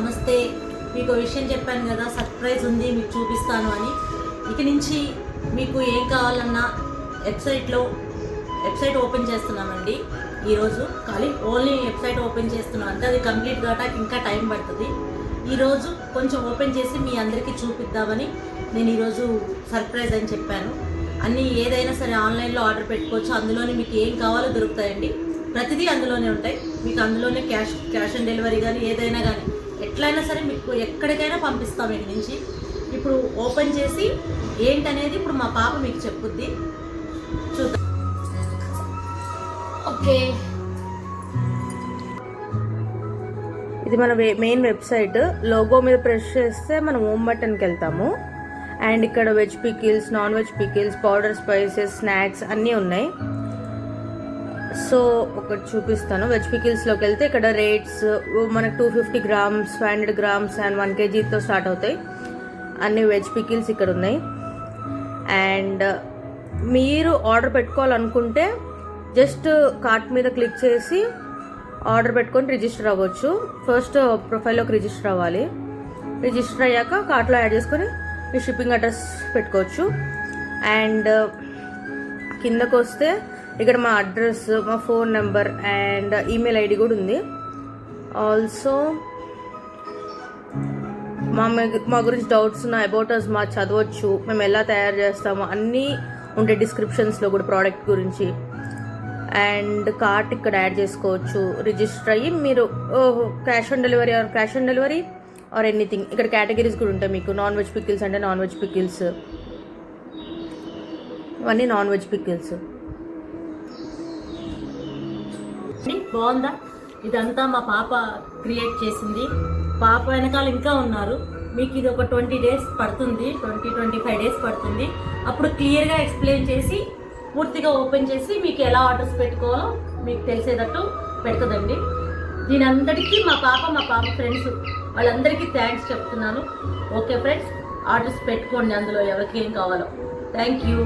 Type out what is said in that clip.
నమస్తే. మీకు విషయం చెప్పాను కదా, సర్ప్రైజ్ ఉంది, మీకు చూపిస్తాను అని. ఇక నుంచి మీకు ఏం కావాలన్నా వెబ్సైట్ ఓపెన్ చేస్తున్నామండి. ఈరోజు ఓన్లీ వెబ్సైట్ ఓపెన్ చేస్తున్నాం, అంటే అది కంప్లీట్ కావడానికి ఇంకా టైం పడుతుంది. ఈరోజు కొంచెం ఓపెన్ చేసి మీ అందరికీ చూపిద్దామని నేను ఈరోజు సర్ప్రైజ్ అని చెప్పాను. అన్నీ ఏదైనా సరే ఆన్లైన్లో ఆర్డర్ పెట్టుకోవచ్చు. అందులోనే మీకు ఏం కావాలో దొరుకుతాయండి. ప్రతిదీ అందులోనే ఉంటాయి. మీకు అందులోనే క్యాష్ ఆన్ డెలివరీ కానీ ఏదైనా కానీ ఎట్లయినా సరే మీకు ఎక్కడికైనా పంపిస్తాం. ఇక నుంచి ఇప్పుడు ఓపెన్ చేసి ఏంటనేది ఇప్పుడు మా పాప మీకు చెప్పుద్ది, చూద్దాం. ఓకే, ఇది మన మెయిన్ వెబ్సైట్. లోగో మీద ప్రెస్ చేస్తే మనం హోమ్ బటన్కి వెళ్తాము. అండ్ ఇక్కడ veg pickles, non veg pickles, powder spices, snacks అన్నీ ఉన్నాయి. సో ఒకటి చూపిస్తాను. వెజ్ పికిల్స్లోకి వెళ్తే ఇక్కడ రేట్స్ మనకు 250 గ్రామ్స్, 500 గ్రామ్స్ అండ్ 1 kgతో స్టార్ట్ అవుతాయి. అన్ని వెజ్ పికిల్స్ ఇక్కడ ఉన్నాయి. అండ్ మీరు ఆర్డర్ పెట్టుకోవాలనుకుంటే జస్ట్ కార్ట్ మీద క్లిక్ చేసి ఆర్డర్ పెట్టుకొని రిజిస్టర్ అవ్వచ్చు. ఫస్ట్ ప్రొఫైల్లోకి రిజిస్టర్ అవ్వాలి. రిజిస్టర్ అయ్యాక కార్ట్లో యాడ్ చేసుకొని మీ షిప్పింగ్ అడ్రస్ పెట్టుకోవచ్చు. అండ్ కిందకు వస్తే ఇక్కడ మా అడ్రస్, మా phone number and email ID కూడా ఉంది. ఆల్సో మా గురించి డౌట్స్ ఉన్న అబౌట్ అస్ మా చదవచ్చు, మేము ఎలా తయారు చేస్తాము అన్నీ ఉంటాయి డిస్క్రిప్షన్స్లో కూడా ప్రోడక్ట్ గురించి. అండ్ కార్ట్ ఇక్కడ యాడ్ చేసుకోవచ్చు. రిజిస్టర్ అయ్యి మీరు cash on delivery or anything. ఇక్కడ కేటగిరీస్ కూడా ఉంటాయి మీకు. నాన్ వెజ్ పికిల్స్ అంటే నాన్ వెజ్ పికిల్స్, ఇవన్నీ నాన్ వెజ్ పికిల్స్. బాగుందా? ఇదంతా మా పాప క్రియేట్ చేసింది. పాప వెనకాల ఇంకా ఉన్నారు. మీకు ఇది ఒక 20 days పడుతుంది, 20-25 days పడుతుంది. అప్పుడు క్లియర్గా ఎక్స్ప్లెయిన్ చేసి పూర్తిగా ఓపెన్ చేసి మీకు ఎలా ఆర్డర్స్ పెట్టుకోవాలో మీకు తెలిసేటట్టు పెడుతుందండి. దీని అందరికీ మా పాప ఫ్రెండ్స్ వాళ్ళందరికీ థ్యాంక్స్ చెప్తున్నాను. ఓకే ఫ్రెండ్స్, ఆర్డర్స్ పెట్టుకోండి అందులో ఎవరికి ఏం కావాలో. Thank you.